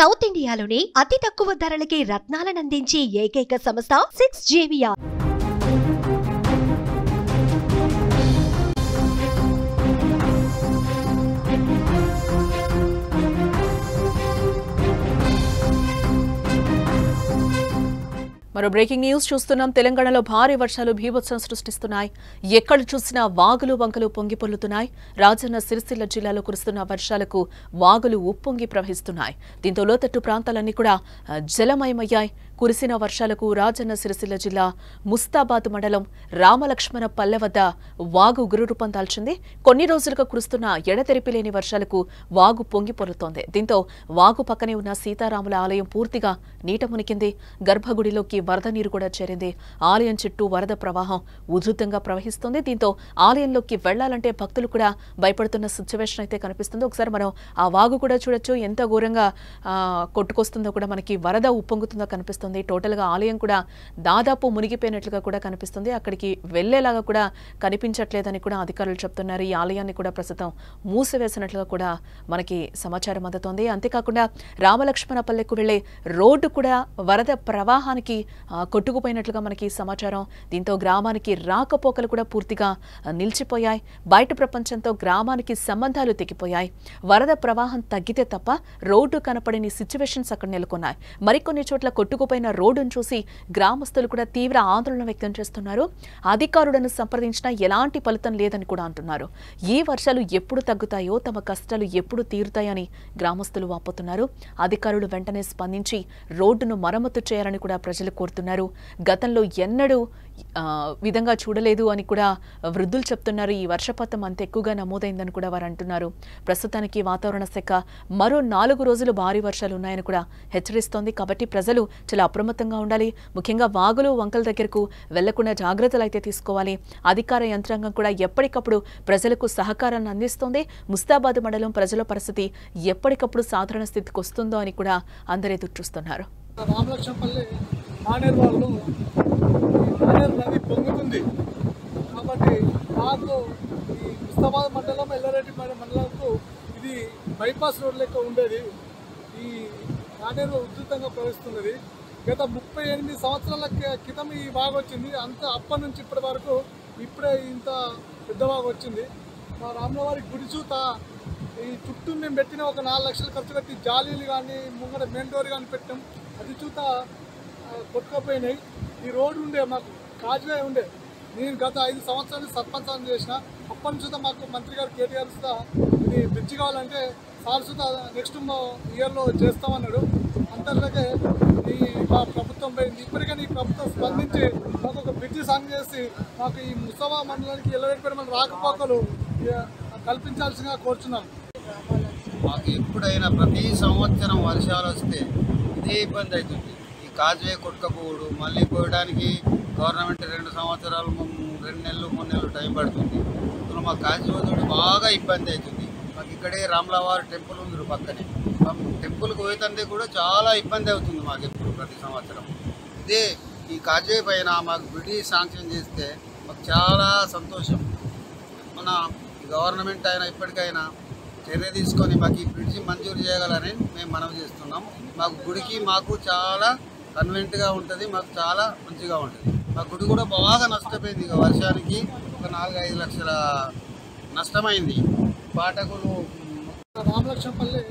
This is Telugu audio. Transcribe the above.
సౌత్ ఇండియాలోని అతి తక్కువ ధరలకి రత్నాలనందించే ఏకైక సంస్థ 6JVR. మరో బ్రేకింగ్ న్యూస్ చూస్తున్నాం. తెలంగాణలో భారీ వర్షాలు బీభత్సం సృష్టిస్తున్నాయి. ఎక్కడ చూసినా వాగులు వంకలు పొంగి పొర్లుతున్నాయి. రాజన్న సిరిసిల్ల జిల్లాలో కురుస్తున్న వర్షాలకు వాగులు ఉప్పొంగి ప్రవహిస్తున్నాయి. దీంతో లోతట్టు ప్రాంతాలన్నీ కూడా జలమయమయ్యాయి. కురిసిన వర్షాలకు రాజన్న సిరిసిల్ల జిల్లా ముస్తాబాద్ మండలం రామలక్ష్మణ పల్లె వద్ద వాగు గురురూపం దాల్చింది. కొన్ని రోజులుగా కురుస్తున్న ఎడతెరిపిలేని వర్షాలకు వాగు పొంగి పొర్లుతోంది. దీంతో వాగు పక్కనే ఉన్న సీతారాముల ఆలయం పూర్తిగా నీట మునిగింది. గర్భగుడిలోకి వరద నీరు కూడా చేరింది. ఆలయం చుట్టూ వరద ప్రవాహం ఉధృతంగా ప్రవహిస్తుంది. దీంతో ఆలయంలోకి వెళ్లాలంటే భక్తులు కూడా భయపడుతున్న సిచ్యువేషన్ అయితే కనిపిస్తుంది. ఒకసారి మనం ఆ వాగు కూడా చూడొచ్చు. ఎంత ఘోరంగా కొట్టుకొస్తుందో కూడా మనకి వరద ఉప్పొంగుతుందో కనిపిస్తుంది. టోటల్ గా ఆలయం కూడా దాదాపు మునిగిపోయినట్లుగా కూడా కనిపిస్తుంది. అక్కడికి వెళ్లేలాగా కూడా కనిపించట్లేదని కూడా అధికారులు చెప్తున్నారు. ఈ ఆలయాన్ని కూడా ప్రస్తుతం మూసివేసినట్లుగా కూడా మనకి సమాచారం అందుతోంది. అంతేకాకుండా రామలక్ష్మణపల్లెకు వెళ్లే రోడ్డు కూడా వరద ప్రవాహానికి కొట్టుకుపోయినట్లుగా మనకి సమాచారం. దీంతో గ్రామానికి రాకపోకలు కూడా పూర్తిగా నిలిచిపోయాయి. బయట ప్రపంచంతో గ్రామానికి సంబంధాలు తెగిపోయాయి. వరద ప్రవాహం తగ్గితే తప్ప రోడ్డు కనపడని సిచ్యువేషన్స్ అక్కడ నెలకొన్నాయి. మరికొన్ని చోట్ల కొట్టుకుపోయిన రోడ్డును చూసి గ్రామస్తులు కూడా తీవ్ర ఆందోళన వ్యక్తం చేస్తున్నారు. అధికారులను సంప్రదించినా ఎలాంటి ఫలితం లేదని కూడా అంటున్నారు. ఈ వర్షాలు ఎప్పుడు తగ్గుతాయో, తమ కష్టాలు ఎప్పుడు తీరుతాయని గ్రామస్తులు వాపోతున్నారు. అధికారులు వెంటనే స్పందించి రోడ్డును మరమ్మతు చేయాలని కూడా ప్రజలు కోరుతున్నారు. గతంలో ఎన్నడూ విధంగా చూడలేదు అని కూడా వృద్ధులు చెప్తున్నారు. ఈ వర్షపాతం అంత ఎక్కువగా నమోదైందని కూడా వారు అంటున్నారు. ప్రస్తుతానికి వాతావరణ శాఖ మరో 4 రోజులు భారీ వర్షాలు ఉన్నాయని కూడా హెచ్చరిస్తోంది. కాబట్టి ప్రజలు చాలా అప్రమత్తంగా ఉండాలి. ముఖ్యంగా వాగులు వంకల దగ్గరకు వెళ్లకుండా జాగ్రత్తలు అయితే తీసుకోవాలి. అధికార యంత్రాంగం కూడా ఎప్పటికప్పుడు ప్రజలకు సహకారాన్ని అందిస్తోంది. ముస్తాబాద్ మండలం ప్రజల పరిస్థితి ఎప్పటికప్పుడు సాధారణ స్థితికి వస్తుందో అని కూడా అందరూ ఎదురు చూస్తున్నారు. రామలక్ష్మణపల్లి మానేరు వాళ్ళు మానేరు నది పొంగుతుంది కాబట్టి మాకు ఈ ముస్తాబాద్ మండలం ఎల్లారెడ్డి మండలంకు ఇది బైపాస్ రోడ్ లెక్క ఉండేది. ఈ మానేరు ఉధృతంగా ప్రవహిస్తున్నది. గత 38 సంవత్సరాల క్రితం ఈ వాగు వచ్చింది. అప్పటి నుంచి ఇప్పటి వరకు ఇప్పుడే ఇంత పెద్ద వాగు వచ్చింది. మా రాములవారి గుడి చూత ఈ చుట్టూ మేము పెట్టిన ఒక 4 లక్షలు ఖర్చు పెట్టి జాలీలు కానీ ముంగడ మెయిన్ డోర్ కానీ పెట్టాం. అది చూత కొట్టుకపోయినాయి. ఈ రోడ్డు ఉండే మాకు కాజ్వే ఉండే. నేను గత 5 సంవత్సరాలు సర్పంచ్ చేసిన. అప్పటి చూత మాకు మంత్రి గారు కేటీఆర్ సుతా ఇది బ్రిడ్జ్ కావాలంటే సార్ సుతా నెక్స్ట్ ఇయర్లో చేస్తామన్నాడు. అంతర్లాగే ఈ మా ప్రభుత్వం పోయింది. ఇప్పటికైనా ఈ ప్రభుత్వం స్పందించి మాకు ఒక బ్రిడ్జ్ సాంగ్ చేసి మాకు ఈ ముస్తాబా మండలానికి ఎల్లవేడిపేట మన రాకపోకలు కల్పించాల్సిందిగా కోరుచున్నాం. మాకు ఎప్పుడైనా ప్రతి సంవత్సరం వర్షాలు వస్తే ఇదే ఇబ్బంది అవుతుంది. ఈ కాజ్వే కొట్టుకపోవడు మళ్ళీ పోయడానికి గవర్నమెంట్ 2 సంవత్సరాలు 2 నెలలు 3 నెలలు టైం పడుతుంది. ఇప్పుడు మా కాజ్వే తోటి బాగా ఇబ్బంది అవుతుంది. మాకు ఇక్కడే రాములవారి టెంపుల్ ఉంది పక్కనే. టెంపుల్కి పోయేతంటే కూడా చాలా ఇబ్బంది అవుతుంది మాకు ఎప్పుడు ప్రతి సంవత్సరం. ఇదే ఈ కాజ్వే పైన మాకు బ్రిడ్జ్ శాంక్షన్ చేస్తే మాకు చాలా సంతోషం. మన గవర్నమెంట్ అయినా ఇప్పటికైనా చర్య తీసుకొని మాకు ఈ బ్రిడ్జి మంజూరు చేయగలని మేము మనవి చేస్తున్నాం. మాకు గుడికి మాకు చాలా కన్వెంట్గా ఉంటుంది. మాకు చాలా మంచిగా ఉంటుంది. మా గుడి కూడా బాగా నష్టపోయింది. ఇక వర్షానికి ఒక 4-5 లక్షల నష్టమైంది. పాఠకులు రామలక్ష్మణపల్లి